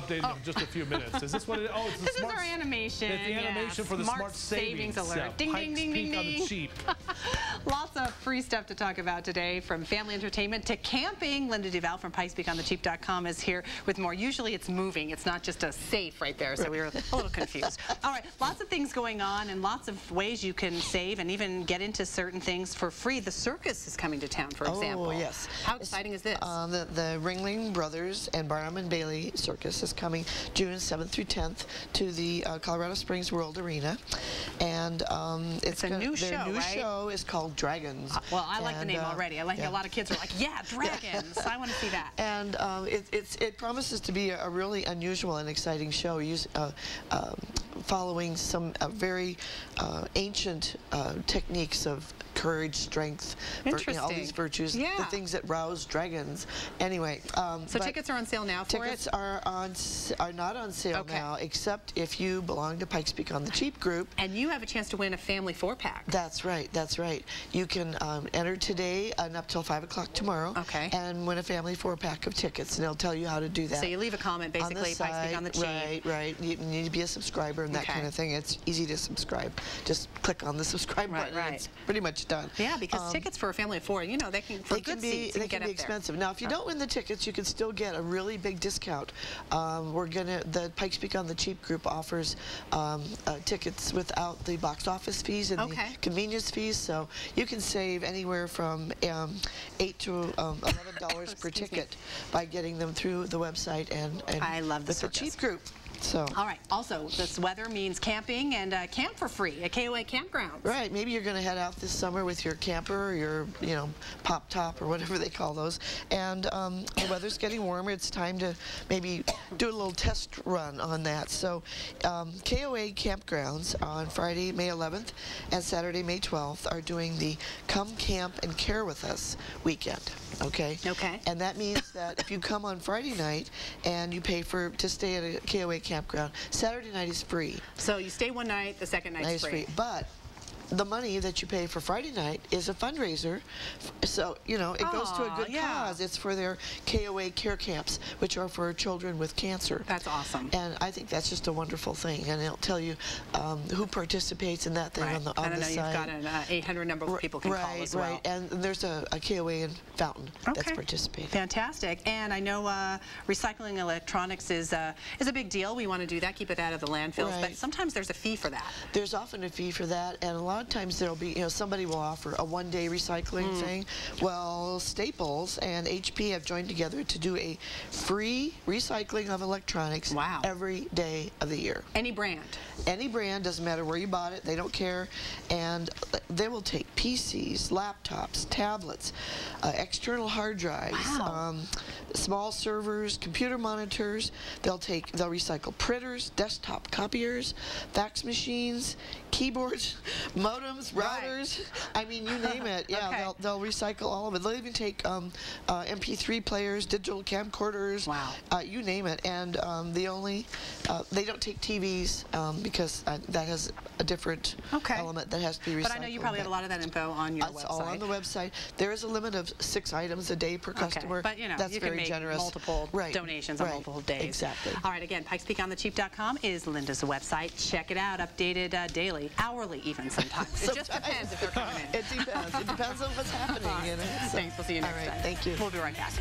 update in just a few minutes. Is this what it is? Oh, it's the this smart, is our animation. It's the animation for the Smart Savings Alert. Ding, ding, ding, ding, ding. On the cheap. Lots of free stuff to talk about today, from family entertainment to camping. Linda Duval from PikesPeakOnTheCheap.com is here with more. Usually it's moving. It's not just a safe right there, so we were a little confused. All right, lots of things going on and lots of ways you can save and even get into certain things for free. The circus is coming to town, for example. Oh, yes. How exciting is this? The Ringling Brothers and Barnum and Bailey Circus is coming June 7th through 10th to the Colorado Springs World Arena. And it's a new show, Their new right? show is called Dragons. Well, I like the name already. I like a lot of kids are like, yeah, Dragons. I want to see that. And it promises to be a really unusual and exciting show, following some very ancient techniques of courage, strength, all these virtues, the things that rouse dragons. Anyway, so tickets are on sale now for tickets are not on sale now, except if you belong to Pikes Peak on the Cheap group. And you have a chance to win a family 4-pack. That's right. That's right. You can enter today and up till 5 o'clock tomorrow. And win a family 4-pack of tickets, and they'll tell you how to do that. So you leave a comment, basically, Pikes Peak on the Cheap. Right. You need to be a subscriber and that kind of thing. It's easy to subscribe. Just click on the subscribe button. It's pretty much done. Yeah, because tickets for a family of 4, you know, they can be expensive. Now, if you don't win the tickets, you can still get a really big discount. The Pikes Peak on the Cheap group offers tickets without the box office fees and the convenience fees, so you can save anywhere from $8 to $11 per ticket by getting them through the website and I love the Cheap group. So. All right. Also, this weather means camping and camp for free at KOA Campgrounds. Right. Maybe you're going to head out this summer with your camper or your, pop top or whatever they call those. And the weather's getting warmer. It's time to maybe do a little test run on that. So KOA Campgrounds on Friday, May 11th and Saturday, May 12th are doing the Come Camp and Care With Us weekend. Okay. And that means that if you come on Friday night and you pay to stay at a KOA campground, Saturday night is free. So you stay one night, the second night is free. But the money that you pay for Friday night is a fundraiser, so it goes to a good cause. It's for their KOA care camps, which are for children with cancer. That's awesome. And I think that's just a wonderful thing, and it'll tell you who participates in that thing on the I know side. You've got an 800 number where people can call as well. And there's a KOA in Fountain that's participating. Fantastic. And I know recycling electronics is a big deal. We want to do that, keep it out of the landfills, but sometimes there's a fee for that. There's often a fee for that, and a lot of times there'll be, somebody will offer a one-day recycling thing. Well, Staples and HP have joined together to do a free recycling of electronics every day of the year. Any brand? Any brand, doesn't matter where you bought it, they don't care. And they will take PCs, laptops, tablets, external hard drives, small servers, computer monitors. They'll recycle printers, desktop copiers, fax machines, keyboards, modems, routers. I mean, you name it. Yeah, they'll recycle all of it. They'll even take MP3 players, digital camcorders, you name it. And they don't take TVs because that has a different element that has to be recycled. But I know you probably have a lot of that info on your website. It's all on the website. There is a limit of 6 items a day per customer. But that's you very can make generous. Multiple donations on multiple days. Exactly. All right, again, PikesPeakOnTheCheap.com is Linda's website. Check it out, updated daily, hourly even sometimes. It just depends if they're coming in. It depends. It depends on what's happening. Thanks. We'll see you next time. Thank you. We'll be right back.